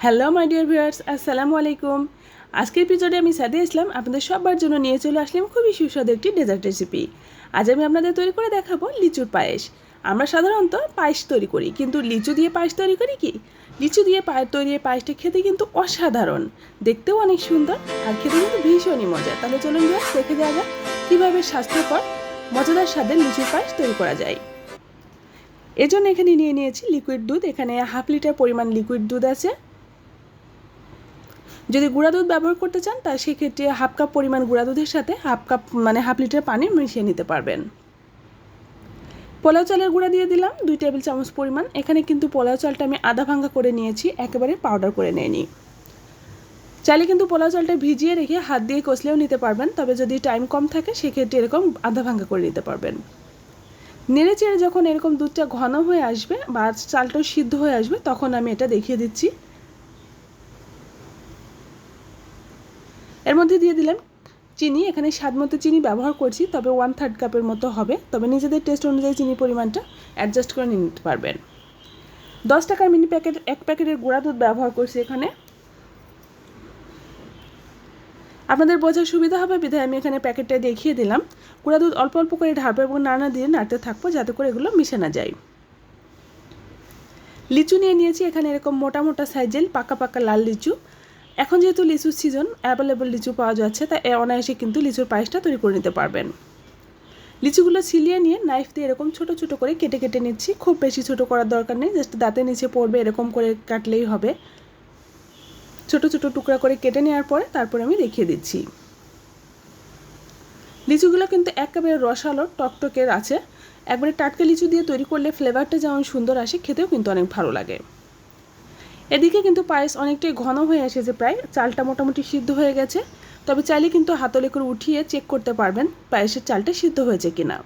Hello my dear viewers, আসসালামু আলাইকুম। আজকের এপিসোডে আমি সাদিয়া ইসলাম আপনাদের সবার জন্য নিয়ে চলে আসলাম খুবই সুস্বাদু একটি ডেজার্ট রেসিপি। আজ আমি আপনাদের তৈরি করে দেখাবো লিচুর পায়েস। আমরা সাধারণত পায়েস তৈরি করি, কিন্তু লিচু দিয়ে পায়েস তৈরি করি কি? লিচু দিয়ে তৈরি পায়েসটা খেতে কিন্তু অসাধারণ, দেখতেও অনেক সুন্দর আর খেতে কিন্তু ভীষণই মজা। তাহলে চলুন ভিউয়ার্স, দেখে যাওয়া যাক কীভাবে স্বাস্থ্যকর মজাদার স্বাদের লিচুর পায়েস তৈরি করা যায়। এজন্য এখানে নিয়ে নিয়েছি লিকুইড দুধ। এখানে 1/2 লিটার পরিমাণ লিকুইড দুধ আছে। যদি গুঁড়া দুধ ব্যবহার করতে চান তা সেক্ষেত্রে 1/2 কাপ পরিমাণ গুঁড়া দুধের সাথে 1/2 লিটার পানি মিশিয়ে নিতে পারবেন। পোলাও চালের গুঁড়া দিয়ে দিলাম 2 টেবিল চামচ পরিমাণ। এখানে কিন্তু পোলাও চালটা আমি আধা ভাঙ্গা করে নিয়েছি, একেবারে পাউডার করে নিইনি। চাইলে কিন্তু পোলাও চালটা ভিজিয়ে রেখে হাত দিয়ে কষলেও নিতে পারবেন, তবে যদি টাইম কম থাকে সেক্ষেত্রে এরকম আধা ভাঙ্গা করে নিতে পারবেন। নেড়ে চেড়ে যখন এরকম দুধটা ঘন হয়ে আসবে বা চালটাও সিদ্ধ হয়ে আসবে তখন আমি এটা দেখিয়ে দিচ্ছি। এর মধ্যে দিয়ে দিলাম চিনি। এখানে স্বাদ মতো চিনি ব্যবহার করছি, তবে 1/3 কাপের মতো হবে, তবে নিজেদের টেস্ট অনুযায়ী চিনি পরিমাণটা অ্যাডজাস্ট করে নিতে পারবেন। 10 টাকার মিনি প্যাকেট 1 প্যাকেটের গুঁড়া দুধ ব্যবহার করছি এখানে। আপনাদের বোঝার সুবিধা হবে বিধায় আমি এখানে প্যাকেটটা দেখিয়ে দিলাম। গুঁড়া দুধ অল্প অল্প করে ঢালবো এবং নাড়া দিয়ে নাড়তে থাকবো যাতে করে এগুলো মিশে না যায়। লিচু নিয়ে নিয়েছি এখানে এরকম মোটা মোটা সাইজের পাকা পাকা লাল লিচু। এখন যেহেতু লিচুর সিজন, অ্যাভেলেবল লিচু পাওয়া যাচ্ছে, তাই অনায়াসে কিন্তু লিচুর পায়েসটা তৈরি করে নিতে পারবেন। লিচুগুলো ছিলিয়ে নিয়ে নাইফ দিয়ে এরকম ছোট ছোট করে কেটে কেটে নিচ্ছি। খুব বেশি ছোট করার দরকার নেই, জাস্ট দাঁতের নিচে পড়বে এরকম করে কাটলেই হবে। ছোট ছোট টুকরা করে কেটে নেওয়ার পরে তারপরে আমি রেখে দিচ্ছি। লিচুগুলো কিন্তু একেবারে রসালো টকটকের আছে। একবারে টাটকা লিচু দিয়ে তৈরি করলে ফ্লেভারটা যেমন সুন্দর আসে, খেতেও কিন্তু অনেক ভালো লাগে। এদিকে কিন্তু পায়েস অনেকটাই ঘন হয়ে এসেছে, প্রায় চালটা মোটামুটি সিদ্ধ হয়ে গেছে। তবে চাইলে কিন্তু হাতলে করে উঠিয়ে চেক করতে পারবেন পায়েসের চালটা সিদ্ধ হয়েছে কিনা।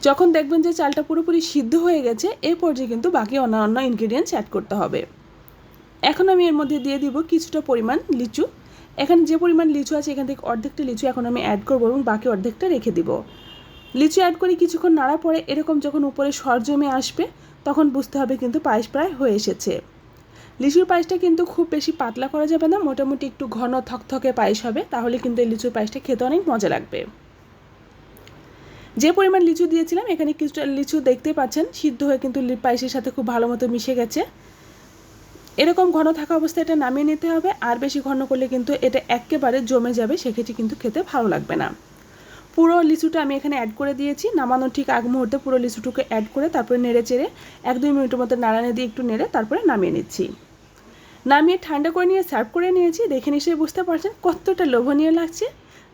যখন দেখবেন যে চালটা পুরোপুরি সিদ্ধ হয়ে গেছে, এই পর্যায়ে কিন্তু বাকি অন্যান্য ইনগ্রিডিয়েন্টস অ্যাড করতে হবে। এখন আমি এর মধ্যে দিয়ে দিব কিছুটা পরিমাণ লিচু। এখানে যে পরিমাণ লিচু আছে এখান থেকে অর্ধেকটা লিচু এখন আমি অ্যাড করবো এবং বাকি অর্ধেকটা রেখে দিব। লিচু অ্যাড করে কিছুক্ষণ নাড়া পরে এরকম যখন উপরে সর জমে আসবে তখন বুঝতে হবে কিন্তু পায়েস প্রায় হয়ে এসেছে। লিচুর পায়েসটা কিন্তু খুব বেশি পাতলা করা যাবে না, মোটামুটি একটু ঘন থকথকে পায়েস হবে, তাহলে কিন্তু এই লিচুর পায়েসটা খেতে অনেক মজা লাগবে। যে পরিমাণ লিচু দিয়েছিলাম এখানে কিছুটা লিচু দেখতে পাচ্ছেন সিদ্ধ হয়ে কিন্তু পায়েসের সাথে খুব ভালো মতো মিশে গেছে। এরকম ঘন থাকা অবস্থায় এটা নামিয়ে নিতে হবে, আর বেশি ঘন করলে কিন্তু এটা একেবারে জমে যাবে, সেক্ষেত্রে কিন্তু খেতে ভালো লাগবে না। পুরো লিচুটা আমি এখানে অ্যাড করে দিয়েছি। নামানোর ঠিক আগ মুহূর্তে পুরো লিচুটুকু অ্যাড করে তারপরে নেড়ে চেড়ে 1-2 মিনিটের মতো নাড়ানো দিয়ে একটু নেড়ে তারপরে নামিয়ে নিচ্ছি। নামিয়ে ঠান্ডা করে নিয়ে সার্ভ করে নিয়েছি। দেখে নিশ্চয়ই বুঝতে পারছেন কতটা লোভনীয় লাগছে।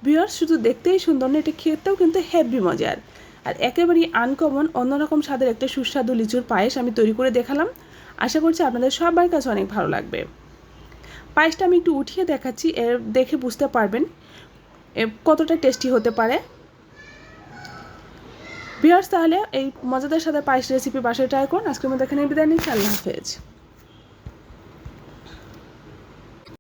ভিউয়ার্স, শুধু দেখতেই সুন্দর না, এটা খেতেও কিন্তু হেভি মজার আর একেবারেই আনকমন অন্যরকম স্বাদের একটা সুস্বাদু লিচুর পায়েস আমি তৈরি করে দেখালাম। আশা করছি আপনাদের সবার কাছে অনেক ভালো লাগবে। পায়েসটা আমি একটু উঠিয়ে দেখাচ্ছি, এর দেখে বুঝতে পারবেন কতটা টেস্টি হতে পারে। ভিউয়ার্স, তাহলে এই মজাদার সাথে পায়েস রেসিপি বাসায় ট্রাই করুন। আজকের মধ্যে এখানে বিদায় নিচ্ছি। আল্লাহ হাফেজ।